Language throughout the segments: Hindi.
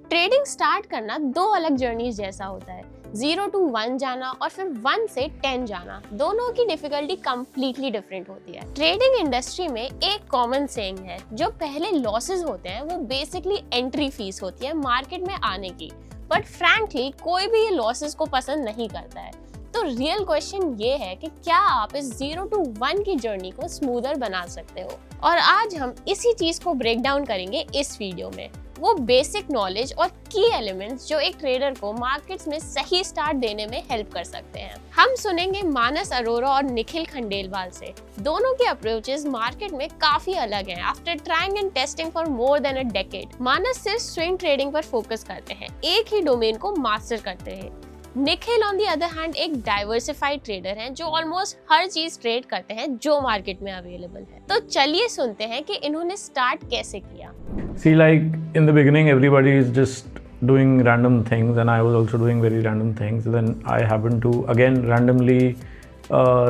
ट्रेडिंग स्टार्ट करना दो अलग जर्नीज जैसा होता है, 0 to 1 जाना और फिर 1 से 10 जाना। दोनों की डिफिकल्टी कंप्लीटली डिफरेंट होती है। ट्रेडिंग इंडस्ट्री में एक कॉमन सेइंग है, जो पहले लॉसेस होते हैं वो बेसिकली एंट्री फीस होती है मार्केट में आने की, बट फ्रैंकली कोई भी ये लॉसेस को पसंद नहीं करता है। तो रियल क्वेश्चन ये है कि क्या आप इस 0 to 1 की जर्नी को स्मूदर बना सकते हो, और आज हम इसी चीज को ब्रेक डाउन करेंगे इस वीडियो में। वो बेसिक नॉलेज और की एलिमेंट्स जो एक ट्रेडर को मार्केट्स में सही स्टार्ट देने में हेल्प कर सकते हैं। हम सुनेंगे मानस अरोरा और निखिल खंडेलवाल से। दोनों के अप्रोचेस मार्केट में काफी अलग हैं। After trying and testing for more than a decade, Manas सिर्फ स्विंग ट्रेडिंग पर फोकस करते हैं, एक ही डोमेन को मास्टर करते हैं। Nikhil on the other hand एक डाइवर्सिफाइड ट्रेडर हैं जो ऑलमोस्ट हर चीज ट्रेड करते हैं जो मार्केट में अवेलेबल है। तो चलिए सुनते हैं कि इन्होंने स्टार्ट कैसे किया। See, like in the beginning, everybody is just doing random things, and I was also doing very random things. Then I happened to again randomly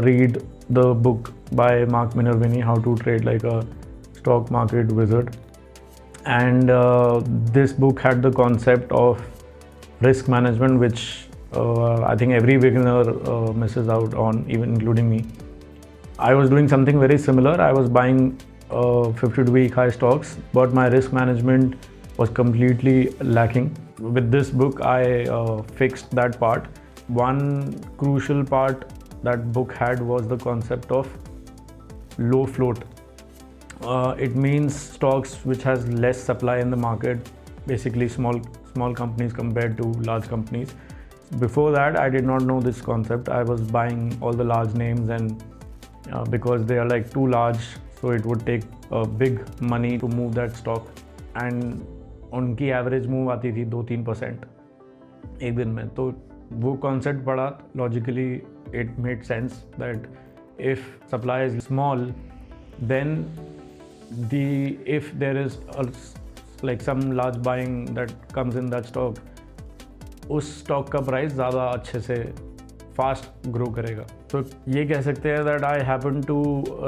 read the book by Mark Minervini, How to Trade Like a Stock Market Wizard. And this book had the concept of risk management, which I think every beginner misses out on, even including me. I was doing something very similar. I was buying 52-week high stocks, but my risk management was completely lacking. With this book, I fixed that part. One crucial part that book had was the concept of low float. It means stocks which has less supply in the market, basically small companies compared to large companies. Before that, I did not know this concept. I was buying all the large names, and because they are like too large, so it would take a big money to move that stock, and उनकी एवरेज मूव आती थी 2-3% एक दिन में। तो वो कॉन्सेप्ट पढ़ा, logically it made sense that if supply is small, then if there is like some large buying that comes in that stock, उस स्टॉक का प्राइस ज़्यादा अच्छे से फास्ट ग्रो करेगा। तो ये कह सकते हैं that I happen to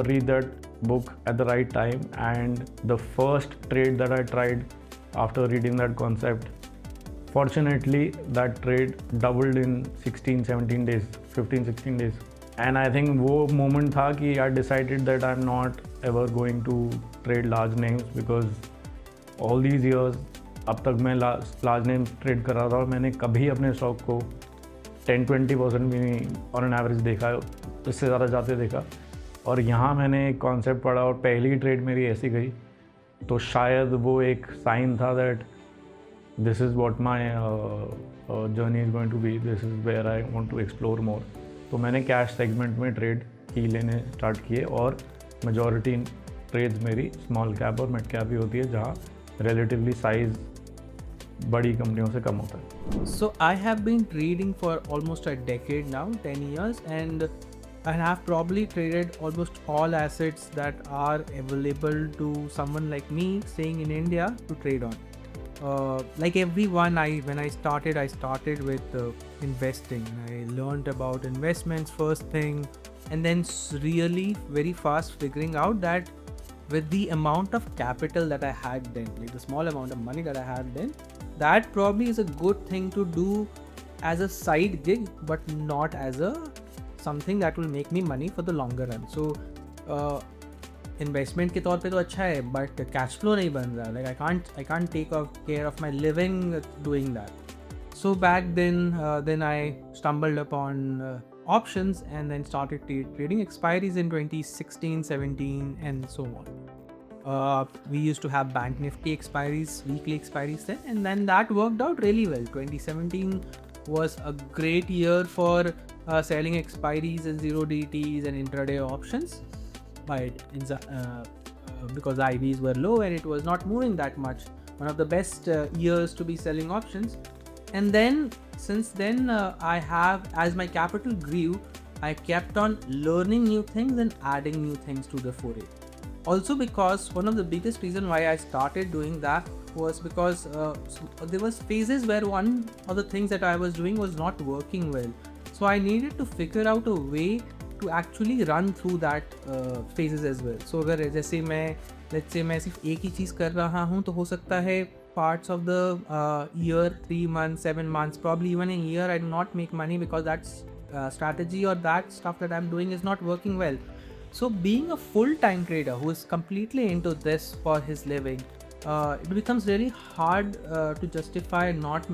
read that book at the right time, and the first trade that I tried after reading that concept, fortunately that trade doubled in 16-17 days, 15-16 days. And I think वो moment था कि I decided that I'm not ever going to trade large names, because all these years अब तक मैं large names trade कर रहा था और मैंने कभी अपने स्टॉक को 10-20% भी नहीं ऑन एन एवरेज देखा, इससे ज़्यादा जाते देखा। और यहाँ मैंने एक कॉन्सेप्ट पढ़ा और पहली ट्रेड मेरी ऐसी गई, तो शायद वो एक साइन था that this is what my journey is going to be, this is where I want to explore more. तो मैंने कैश सेगमेंट में ट्रेड ही लेने स्टार्ट किए, और मेजॉरिटी ट्रेड्स मेरी स्मॉल कैप और मिड कैप ही होती है, जहाँ रिलेटिवली साइज़ बड़ी कंपनियों से कम होता है। So I have been trading for almost a decade now, 10 years, and I have probably traded almost all assets that are available to someone like me staying in India to trade on. Like everyone, when I started with investing. I learned about investments first thing, and then really very fast figuring out that with the amount of capital that I had then, like the small amount of money that I had then, that probably is a good thing to do as a side gig, but not as a something that will make me money for the longer run. So investment के तौर पे तो अच्छा है, but cash flow नहीं बन रहा. Like I can't take care of my living doing that. So back then I stumbled upon options, and then started trading expiries in 2016, 17, and so on. We used to have Bank Nifty expiries, weekly expiries then, and then that worked out really well. 2017 was a great year for selling expiries and zero DTs and intraday options, but because IVs were low and it was not moving that much, one of the best years to be selling options. And then since then I have, as my capital grew, I kept on learning new things and adding new things to the foray. Also because one of the biggest reason why I started doing that was because there was phases where one of the things that I was doing was not working well. So I needed to figure out a way to actually run through that phases as well. So अगर जैसे मैं let's say मैं सिर्फ एक ही चीज़ कर रहा हूँ, तो हो सकता है parts of the year, 3 months, 7 months, probably even a year, I do not make money because that's strategy or that stuff that I'm doing is not working well. So being a full-time trader who is completely into this for his living, it becomes really hard to justify not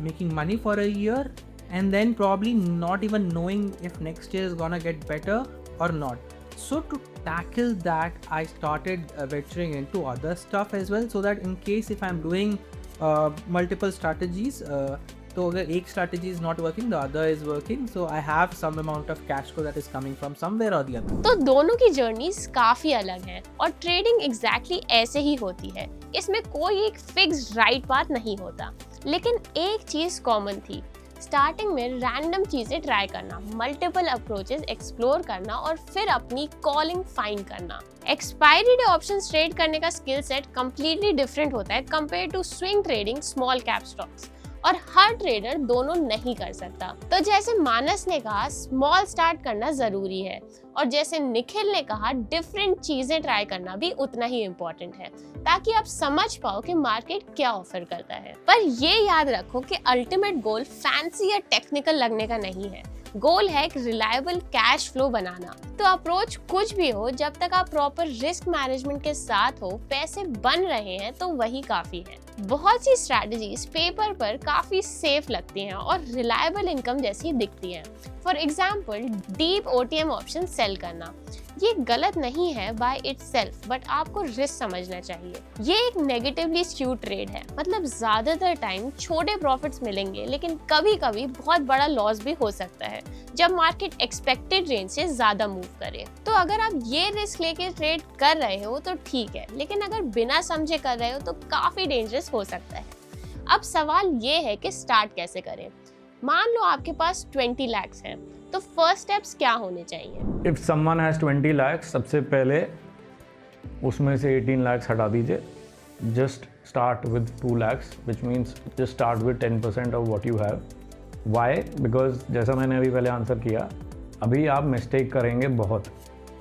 making money for a year and then probably not even knowing if next year is gonna get better or not. So to tackle that, I started venturing into other stuff as well, so that in case if I'm doing multiple strategies, तो अगर एक strategy is not working, the other is working, so I have some amount of cash flow that is coming from somewhere or the other. तो दोनों की जर्नीज काफी अलग है और ट्रेडिंग एग्जैक्टली ऐसे ही होती है। इसमें कोई एक फिक्स्ड राइट पाथ नहीं होता, लेकिन एक चीज कॉमन थी, स्टार्टिंग में रैंडम चीजें ट्राई करना, मल्टीपल अप्रोचेस एक्सप्लोर करना और फिर अपनी कॉलिंग फाइंड करना। एक्सपायरी डे ऑप्शंस ट्रेड करने का स्किल सेट कंप्लीटली डिफरेंट होता है compare to swing trading small cap stocks, और हर ट्रेडर दोनों नहीं कर सकता। तो जैसे मानस ने कहा स्मॉल स्टार्ट करना जरूरी है, और जैसे निखिल ने कहा डिफरेंट चीजें ट्राई करना भी उतना ही इम्पोर्टेंट है, ताकि आप समझ पाओ कि मार्केट क्या ऑफर करता है। पर ये याद रखो कि अल्टीमेट गोल फैंसी या टेक्निकल लगने का नहीं है, गोल है एक रिलायबल कैश फ्लो बनाना। तो अप्रोच कुछ भी हो, जब तक आप प्रॉपर रिस्क मैनेजमेंट के साथ हो, पैसे बन रहे हैं तो वही काफी है। बहुत सी स्ट्रैटेजीज पेपर पर काफी सेफ लगती हैं और रिलायबल इनकम जैसी दिखती हैं। For example deep OTM option sell करना, ये गलत नहीं है बाय इटसेल्फ, बट आपको रिस्क समझना चाहिए। ये एक नेगेटिवली स्क्यूड ट्रेड है, मतलब ज्यादातर टाइम छोटे प्रॉफिट्स मिलेंगे, लेकिन कभी कभी बहुत बड़ा लॉस भी हो सकता है जब मार्केट एक्सपेक्टेड रेंज से ज्यादा मूव करे। तो अगर आप ये रिस्क लेके ट्रेड कर रहे हो तो ठीक है, लेकिन अगर बिना समझे कर रहे हो तो काफी डेंजरस हो सकता है। अब सवाल ये है कि स्टार्ट कैसे करें। मान लो आपके पास 20 lakhs हैं, तो फर्स्ट स्टेप्स क्या होने चाहिए? इफ समवन हैज 20 lakhs, सबसे पहले उसमें से 18 lakhs हटा दीजिए। Just start with 2 lakhs, which means just start with 10% of what you have. Why? Because जैसा मैंने अभी पहले आंसर किया, अभी आप मिस्टेक करेंगे बहुत,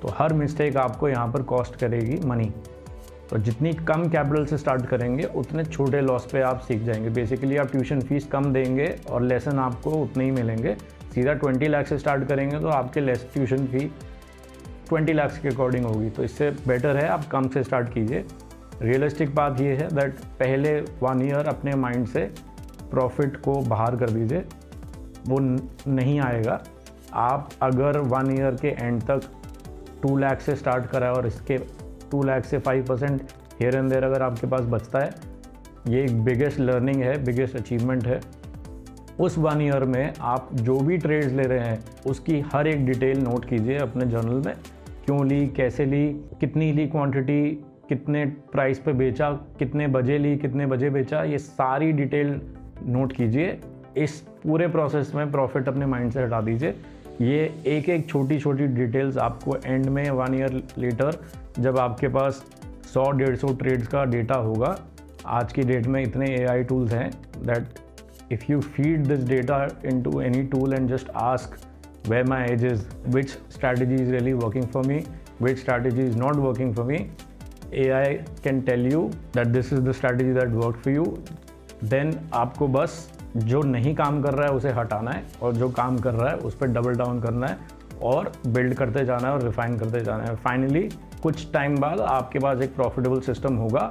तो हर मिस्टेक आपको यहाँ पर कॉस्ट करेगी मनी। तो जितनी कम कैपिटल से स्टार्ट करेंगे उतने छोटे लॉस पे आप सीख जाएंगे। बेसिकली आप ट्यूशन फीस कम देंगे और लेसन आपको उतने ही मिलेंगे। सीधा 20 लाख से स्टार्ट करेंगे तो आपके लेस ट्यूशन फी 20 लाख के अकॉर्डिंग होगी। तो इससे बेटर है आप कम से स्टार्ट कीजिए। रियलिस्टिक बात ये है दैट पहले 1 ईयर अपने माइंड से प्रॉफिट को बाहर कर दीजिए, वो नहीं आएगा। आप अगर 1 ईयर के एंड तक 2 लाख से स्टार्ट करा और इसके 2 लाख से 5% हियर एंड देयर अगर आपके पास बचता है, ये एक बिगेस्ट लर्निंग है, बिगेस्ट अचीवमेंट है। उस 1 ईयर में आप जो भी ट्रेड्स ले रहे हैं उसकी हर एक डिटेल नोट कीजिए अपने जर्नल में। क्यों ली, कैसे ली, कितनी ली क्वांटिटी, कितने प्राइस पे बेचा, कितने बजे ली, कितने बजे बेचा, ये सारी डिटेल नोट कीजिए। इस पूरे प्रोसेस में प्रॉफिट अपने माइंड से हटा दीजिए। ये एक एक छोटी छोटी डिटेल्स आपको एंड में 1 ईयर लेटर जब आपके पास 100-150 ट्रेड्स का डेटा होगा, आज की डेट में इतने AI टूल्स हैं that if you feed this data into any tool and just ask where my edge is, which strategy is really working for me, which strategy is not working for me, AI can tell you that this is the strategy that worked for you. Then आपको बस जो नहीं काम कर रहा है उसे हटाना है और जो काम कर रहा है उस पर डबल डाउन करना है और बिल्ड करते जाना है और रिफाइन करते जाना है। फाइनली कुछ टाइम बाद आपके पास एक प्रॉफिटेबल सिस्टम होगा।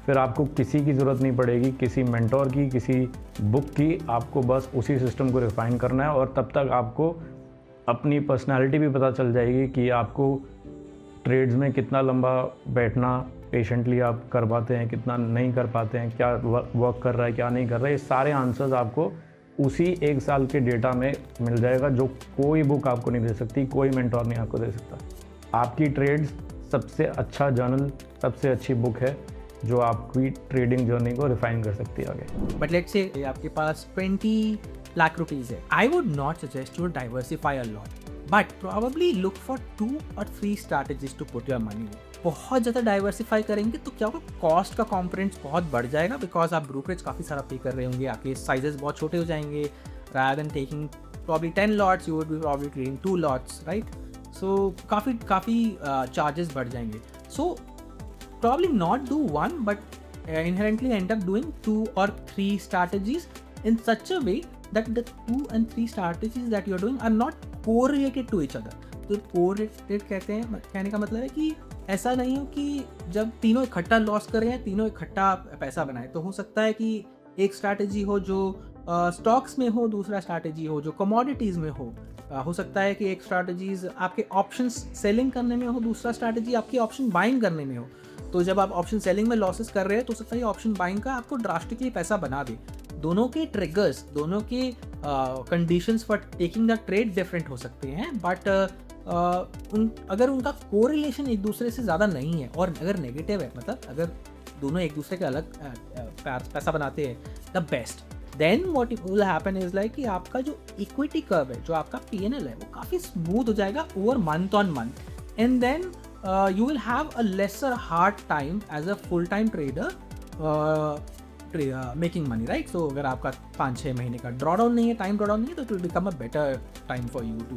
फिर आपको किसी की ज़रूरत नहीं पड़ेगी, किसी मेंटोर की, किसी बुक की। आपको बस उसी सिस्टम को रिफ़ाइन करना है और तब तक आपको अपनी पर्सनालिटी भी पता चल जाएगी कि आपको ट्रेड्स में कितना लंबा बैठना पेशेंटली आप कर पाते हैं, कितना नहीं कर पाते हैं, क्या वर्क कर रहा है, क्या नहीं कर रहा है। ये सारे आंसर्स आपको उसी 1 साल के डेटा में मिल जाएगा, जो कोई बुक आपको नहीं दे सकती, कोई मेंटोर नहीं आपको दे सकता। आपकी ट्रेड्स सबसे अच्छा जर्नल, सबसे अच्छी बुक है जो आपकी ट्रेडिंग जर्नी को रिफाइन कर सकती है आगे। बट लेट्स से आपके पास 20 लाख रुपीज़ है, I would not suggest you diversify a lot, but probably look for 2 or 3 strategies to put your money. बहुत ज़्यादा डाइवर्सिफाई करेंगे तो क्या होगा, कॉस्ट का कॉम्पोनेंट्स बहुत बढ़ जाएगा, बिकॉज आप ब्रोकरेज काफ़ी सारा पे कर रहे होंगे, आपके साइजेस बहुत छोटे हो जाएंगे। Rather than taking probably 10 lots, you would be probably trading 2 lots, right? So काफ़ी चार्जेस बढ़ जाएंगे। सो probably not do one, but inherently end up doing 2 or 3 strategies in such a way that the 2 and 3 strategies that you're doing are not correlated to each other. तो correlated कहने का मतलब है कि ऐसा नहीं हो कि जब तीनों इकट्ठा लॉस कर रहे हैं तीनों इकट्ठा पैसा बनाए. तो हो सकता है कि एक स्ट्रैटेजी हो जो स्टॉक्स में हो, दूसरा स्ट्रैटेजी हो जो कमोडिटीज़ में हो सकता है कि एक स्ट्रैटेजीज आपके ऑप्शन सेलिंग करने में हो, दूसरा स्ट्रैटेजी आपकी ऑप्शन बाइंग करने में हो. तो जब आप ऑप्शन सेलिंग में लॉसेस कर रहे हैं तो हो सकता है ऑप्शन बाइंग का आपको ड्रास्टिकली पैसा बना दे. दोनों के ट्रिगर्स, दोनों के conditions for taking the trade different हो सकते हैं, बट अगर उनका कोरिलेशन एक दूसरे से ज़्यादा नहीं है और अगर नेगेटिव है, मतलब अगर दोनों एक दूसरे के अलग पैसा बनाते हैं, the best. Then what will happen is like कि आपका जो इक्विटी कर्व है, जो आपका PNL है, वो काफ़ी स्मूथ हो जाएगा over month on month. And then you will have a lesser hard time as a full time trader making money, right. So अगर आपका 5-6 महीने का ड्रॉडाउन नहीं है, टाइम ड्रॉडाउन नहीं है, तो it will become a better time for you to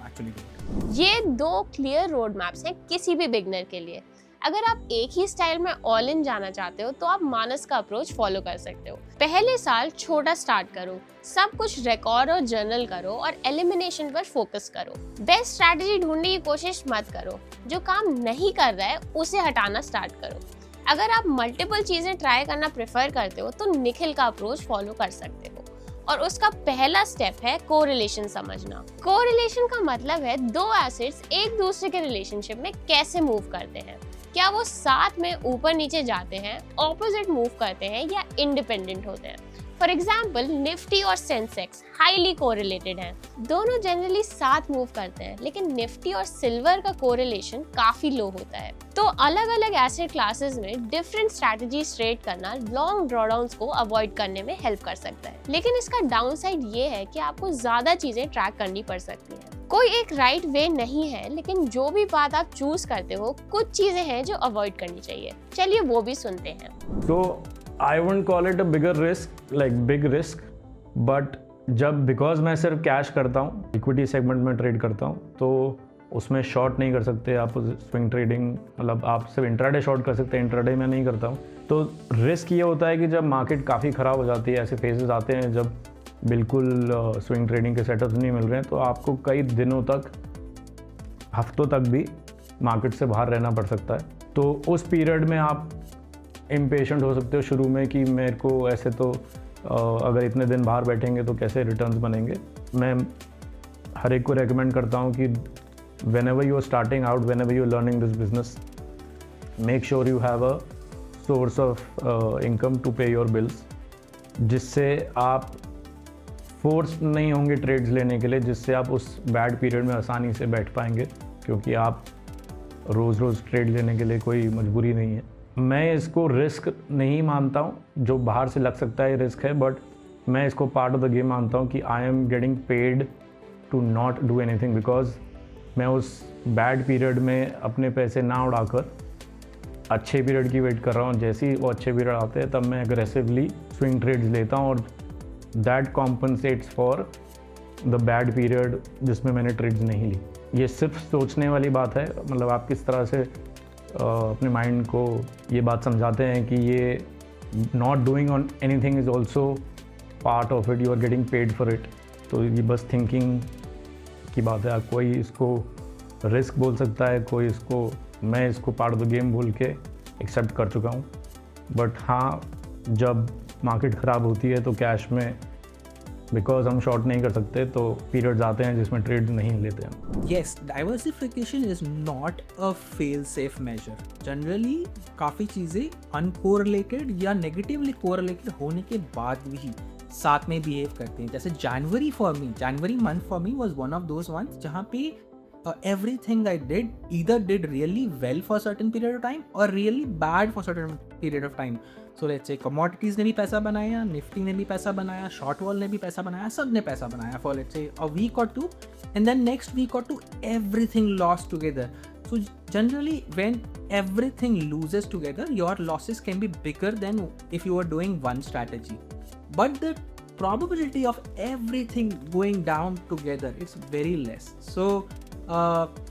actually do. ये 2 क्लियर रोड मैप्स हैं किसी भी बिगनर के लिए. अगर आप एक ही स्टाइल में ऑल इन जाना चाहते हो तो आप मानस का अप्रोच फॉलो कर सकते हो. पहले साल छोटा स्टार्ट करो, सब कुछ रिकॉर्ड और जर्नल करो और एलिमिनेशन पर फोकस करो. बेस्ट स्ट्रैटेजी ढूंढने की कोशिश मत करो, जो काम नहीं कर रहा है उसे हटाना स्टार्ट करो. अगर आप मल्टीपल चीजें ट्राई करना प्रेफर करते हो तो निखिल का अप्रोच फॉलो कर सकते हो. और उसका पहला स्टेप है कोरिलेशन समझना. कोरिलेशन का मतलब है 2 एसेट्स एक दूसरे के रिलेशनशिप में कैसे मूव करते हैं. क्या वो साथ में ऊपर नीचे जाते हैं, ऑपोजिट मूव करते हैं या इंडिपेंडेंट होते हैं. फॉर एग्जाम्पल निफ्टी और सेंसेक्स हाईली कोरिलेटेड हैं. दोनों जनरली साथ मूव करते हैं, लेकिन निफ्टी और सिल्वर का कोरिलेशन काफी लो होता है. तो अलग अलग एसेट क्लासेस में डिफरेंट स्ट्रैटेजीज ट्रेड करना लॉन्ग ड्रॉडाउन्स को अवॉइड करने में हेल्प कर सकता है. लेकिन इसका डाउनसाइड ये है कि आपको ज्यादा चीजें ट्रैक करनी पड़ सकती हैं. कोई एक राइट वे नहीं है, लेकिन जो भी बात आप चूज करते हो, कुछ चीजें हैं जो अवॉइड करनी चाहिए. चलिए वो भी सुनते हैं. So I wouldn't call it a bigger risk, like big risk, but जब बिकॉज मैं सिर्फ कैश करता हूँ, इक्विटी सेगमेंट में ट्रेड करता हूँ, तो उसमें शॉर्ट नहीं कर सकते आप. स्विंग ट्रेडिंग मतलब आप सिर्फ इंट्राडे शॉर्ट कर सकते हैं, इंट्राडे में नहीं करता हूँ. तो रिस्क ये होता है कि जब मार्केट काफ़ी ख़राब हो जाती है, ऐसे फेजेस आते हैं जब बिल्कुल स्विंग ट्रेडिंग के सेटअप्स नहीं मिल रहे हैं, तो आपको कई दिनों तक, हफ्तों तक भी मार्केट से बाहर रहना पड़ सकता है. तो उस पीरियड में आप इम्पेशेंट हो सकते हो शुरू में कि मेरे को ऐसे तो अगर इतने दिन बाहर बैठेंगे तो कैसे रिटर्न्स बनेंगे. मैं हर एक को रेकमेंड करता हूँ कि whenever you are starting out, whenever you are learning this business, make sure you have a source of income to pay your bills, जिससे आप फोर्स नहीं होंगे ट्रेड्स लेने के लिए, जिससे आप उस बैड पीरियड में आसानी से बैठ पाएंगे, क्योंकि आप रोज़ रोज़ ट्रेड लेने के लिए कोई मजबूरी नहीं है. मैं इसको रिस्क नहीं मानता हूँ, जो बाहर से लग सकता है रिस्क है, बट मैं इसको पार्ट ऑफ द गेम मानता हूँ कि I am getting paid to not do anything, because मैं उस बैड पीरियड में अपने पैसे ना उड़ाकर अच्छे पीरियड की वेट कर रहा हूँ. जैसे ही वो अच्छे पीरियड आते हैं तब मैं एग्रेसिवली स्विंग ट्रेड्स लेता हूँ, और that compensates for the bad period जिसमें मैंने ट्रेड्स नहीं ली. ये सिर्फ सोचने वाली बात है, मतलब आप किस तरह से अपने माइंड को ये बात समझाते हैं कि ये not doing on anything is also part of it, you are getting paid for it. तो ये बस थिंकिंग की बात है. कोई इसको रिस्क बोल सकता है, कोई इसको, मैं इसको पार्ट ऑफ द गेम बोल के एक्सेप्ट कर चुका हूँ. बट हाँ, जब मार्केट ख़राब होती है तो कैश में बिकॉज हम शॉर्ट नहीं कर सकते, तो पीरियड्स आते हैं जिसमें ट्रेड नहीं लेते हैं. Yes, diversification is not a fail-safe measure. Generally, काफ़ी चीज़ें uncorrelated या negatively correlated होने के बाद भी साथ में बिहेव करते हैं. जैसे January month for me was one of those ones जहाँ पे everything I did really well for a certain period of time or really bad for a certain period of time. So let's say commodities ने भी पैसा बनाया, निफ्टी ने भी पैसा बनाया, शॉर्ट वॉल ने भी पैसा बनाया, सब ने पैसा बनाया for let's say a week or two, and then next week or two everything lost together. So generally when everything loses together, your losses can be bigger than if you are doing one strategy. But the probability of everything going down together is very less. So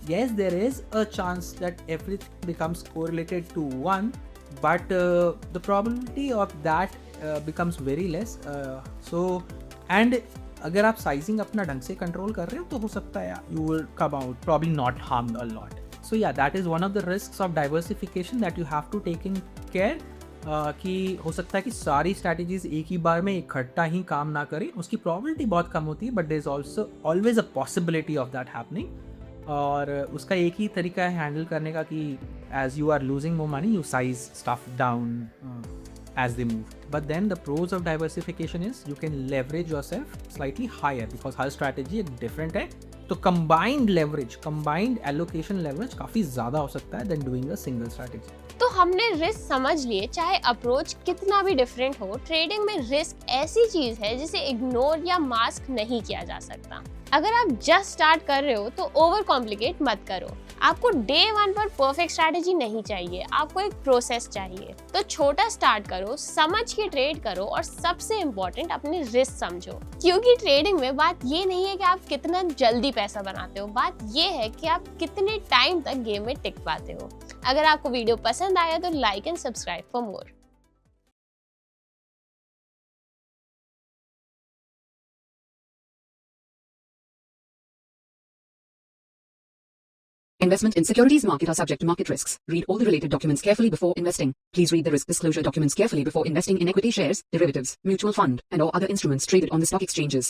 yes, there is a chance that everything becomes correlated to one, but the probability of that becomes very less. So and अगर आप साइजिंग अपना ढंग से कंट्रोल कर रहे हो तो हो सकता है you will come out probably not harmed a lot. So yeah, that is one of the risks of diversification that you have to take in care. कि हो सकता है कि सारी स्ट्रैटेजीज एक ही बार में इकट्ठा ही काम ना करें, उसकी प्रोबेबिलिटी बहुत कम होती है, but there is also always a possibility of that happening. और उसका एक ही तरीका है हैंडल करने का कि as you are losing more money you size stuff down as they move. But then the pros of diversification is you can leverage yourself slightly higher because her strategy एक different है. तो combined leverage, combined allocation leverage काफ़ी ज़्यादा हो सकता है than doing a single strategy. तो हमने रिस्क समझ लिए, चाहे अप्रोच कितना भी डिफरेंट हो, ट्रेडिंग में रिस्क ऐसी चीज है जिसे इग्नोर या मास्क नहीं किया जा सकता. अगर आप जस्ट स्टार्ट कर रहे हो तो ओवर कॉम्प्लिकेट मत करो. आपको डे 1 पर परफेक्ट स्ट्रैटेजी नहीं चाहिए, आपको एक प्रोसेस चाहिए. तो छोटा स्टार्ट करो, समझ के ट्रेड करो और सबसे इम्पोर्टेंट अपने रिस्क समझो. क्योंकि ट्रेडिंग में बात ये नहीं है कि आप कितना जल्दी पैसा बनाते हो, बात ये है कि आप कितने टाइम तक गेम में टिक पाते हो. अगर आपको वीडियो पसंद आया तो like and subscribe for more. Investment in securities market are subject to market risks. Read all the related documents carefully before investing. Please read the risk disclosure documents carefully before investing in equity shares, derivatives, mutual fund, and or other instruments traded on the stock exchanges.